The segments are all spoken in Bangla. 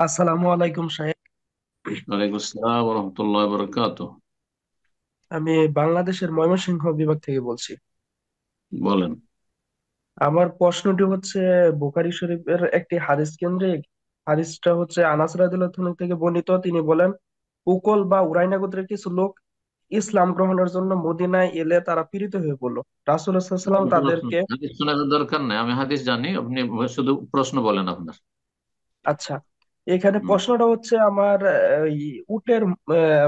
আসসালামু আলাইকুম সাহেব। ওয়ালাইকুম আসসালাম রহমতুল্লাহ বরকাত। আমি বাংলাদেশের ময়মনসিংহ বিভাগ থেকে বলছি। বলেন। আমার প্রশ্নটি হচ্ছে, বুখারী শরীফের একটি হাদিস কেন্দ্রিক। হাদিসটা হচ্ছে আনাস রাদিয়াল্লাহু আনহু থেকে বর্ণিত। তিনি বলেন, উকল বা উরাইনা গোত্রের কিছু লোক ইসলাম গ্রহণের জন্য মদিনায় এলে তারা পীড়িত হয়ে পড়লো। রাসূল সাল্লাল্লাহু আলাইহি ওয়াসাল্লাম তাদেরকে। হাদিস শোনার দরকার নেই, আমি হাদিস জানি, আপনি শুধু প্রশ্ন বলেন আপনার। আচ্ছা, এখানে হুম। প্রশ্নটা হচ্ছে আমার, এই উটের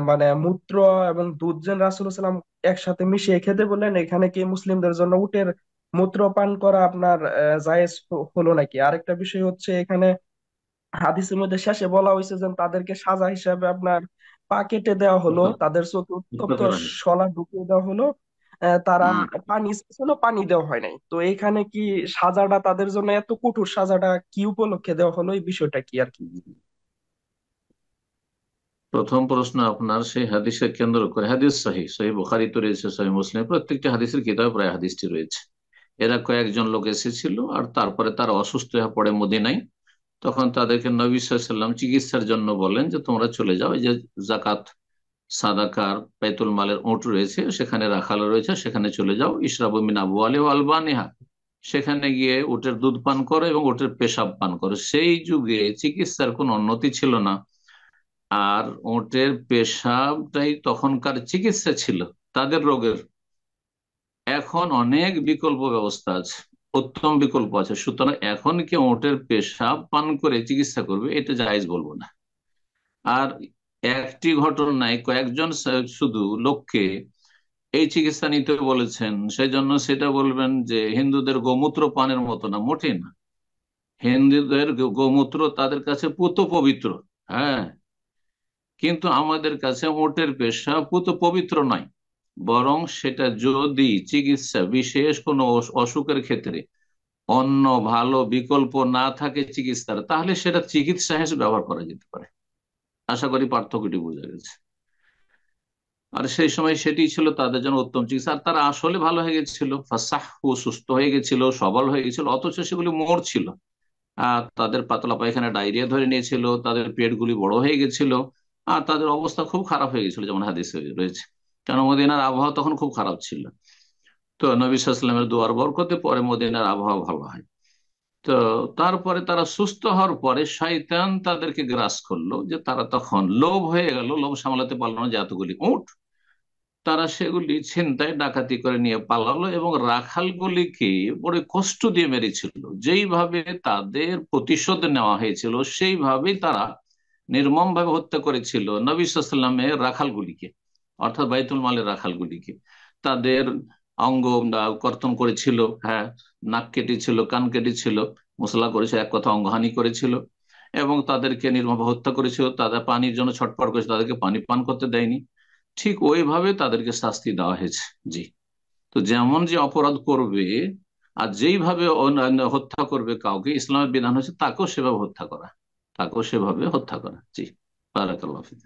মানে মূত্র এবং দুধ যেন রাসূলুল্লাহ সাল্লাম একসাথে মিশিয়ে খেতে বললেন, এখানে কি মুসলিমদের জন্য উটের মূত্র পান করা আপনার জায়েজ হলো নাকি? আরেকটা বিষয় হচ্ছে, এখানে হাদিসের মধ্যে শেষে বলা হয়েছে যে তাদেরকে সাজা হিসাবে আপনার পা কেটে দেওয়া হলো, তাদের চোখে উত্তপ্ত শলা ঢুকিয়ে দেওয়া হলো। তারা হুম। পানি চেয়েছিল, পানি দেওয়া হয় নাই। তো এখানে কি সাজাটা তাদের জন্য এত কঠোর সাজাটা কি উপলক্ষে দেওয়া হলো, এই বিষয়টা কি আর কি? প্রথম প্রশ্ন আপনার সেই হাদিসের কেন্দ্র করে, হাদিস সহি সহি বুখারী তো রয়েছে, সহি মুসলিম, প্রত্যেকটি হাদিসের কিতাবে প্রায় হাদিসটি রয়েছে। এরা কয়েকজন লোক এসেছিল আর তারপরে তারা অসুস্থ হয়ে পড়ে মদিনায়। তখন তাদেরকে নবী সাল্লাল্লাহু আলাইহি ওয়াসাল্লাম চিকিৎসার জন্য বলেন যে তোমরা চলে যাও, এই যে জাকাত সাদাকার বাইতুল মালের ওট রয়েছে, সেখানে রাখাল রয়েছে, সেখানে চলে যাও। ইশরাবু মিন আবওয়ালি ওয়া আলবানিহা, সেখানে গিয়ে উটের দুধ পান করো এবং উটের পেশাব পান করো। সেই যুগে চিকিৎসার কোনো উন্নতি ছিল না, আর উটের পেশাবটাই তখনকার চিকিৎসা ছিল তাদের রোগের। এখন অনেক বিকল্প ব্যবস্থা আছে, উত্তম বিকল্প আছে, সুতরাং এখন কি উটের পেশাব পান করে চিকিৎসা করবে, এটা জায়েজ বলবো না। আর একটি ঘটনায় কয়েকজন শুধু লোককে এই চিকিৎসা নিতে বলেছেন, সেই জন্য সেটা বলবেন যে হিন্দুদের গোমূত্র পানের মতো না, মোটেই না। হিন্দুদের গোমূত্র তাদের কাছে পুত পবিত্র। হ্যাঁ, কিন্তু আমাদের কাছে ওটের পেশা পুত পবিত্র নয়। বরং সেটা যদি চিকিৎসা বিশেষ কোনো অসুখের ক্ষেত্রে অন্য ভালো বিকল্প না থাকে চিকিৎসার, তাহলে সেটা চিকিৎসা হিসেবে ব্যবহার করা যেতে পারে। আশা করি পার্থক্যটি বোঝা গেছে। আর সেই সময় সেটি ছিল তাদের জন্য উত্তম চিকিৎসা, আর তারা আসলে ভালো হয়ে গেছিল, ফাসাহু, সুস্থ হয়ে গেছিল, সবল হয়ে গেছিল, অথচ সেগুলি মরছিল। আর তাদের পাতলা পায়খানা ডায়রিয়া ধরে নিয়েছিল, তাদের পেটগুলি বড় হয়ে গেছিল, আর তাদের অবস্থা খুব খারাপ হয়ে গেছিল, যেমন হাদিসে রয়েছে। কেন, মদিনার আবহাওয়া তখন খুব খারাপ ছিল। তো নবী সাল্লাল্লাহু আলাইহি ওয়াসাল্লামের দুয়ার বরকতে পরে মদিনার আবহাওয়া ভালো হয়। তো তারপরে তারা সুস্থ হওয়ার পরে শয়তান তাদেরকে গ্রাস করলো, যে তারা তখন লোভ হয়ে গেল, লোভ সামলাতে পারলো না, যে এতগুলি উট, তারা সেগুলি ছিনতাই ডাকাতি করে নিয়ে পালালো এবং রাখালগুলিকে বড় কষ্ট দিয়ে মেরেছিল। যেইভাবে তাদের প্রতিশোধ নেওয়া হয়েছিল সেইভাবেই তারা নির্মম ভাবে হত্যা করেছিল নবী সাল্লাল্লাহু আলাইহি ওয়াসাল্লামের রাখালগুলিকে, অর্থাৎ বাইতুল মালের রাখালগুলিকে। তাদের অঙ্গ কর্তন করেছিল, হ্যাঁ, নাক কেটেছিল, কান কেটেছিল, মুসলা করেছিল, এক কথা অঙ্গহানি করেছিল, এবং তাদেরকে নির্মমভাবে হত্যা করেছিল। তাদের পানির জন্য ছটফট করেছে, তাদেরকে পানি পান করতে দেয়নি। ঠিক ওইভাবে তাদেরকে শাস্তি দেওয়া হয়েছে। জি। তো যেমন যে অপরাধ করবে আর যেইভাবে অন্যান্য হত্যা করবে কাউকে, ইসলামের বিধান হচ্ছে তাকেও সেভাবে হত্যা করা, তাকেও সেভাবে হত্যা করা। জি। বারাকাল্লাহ ফিক।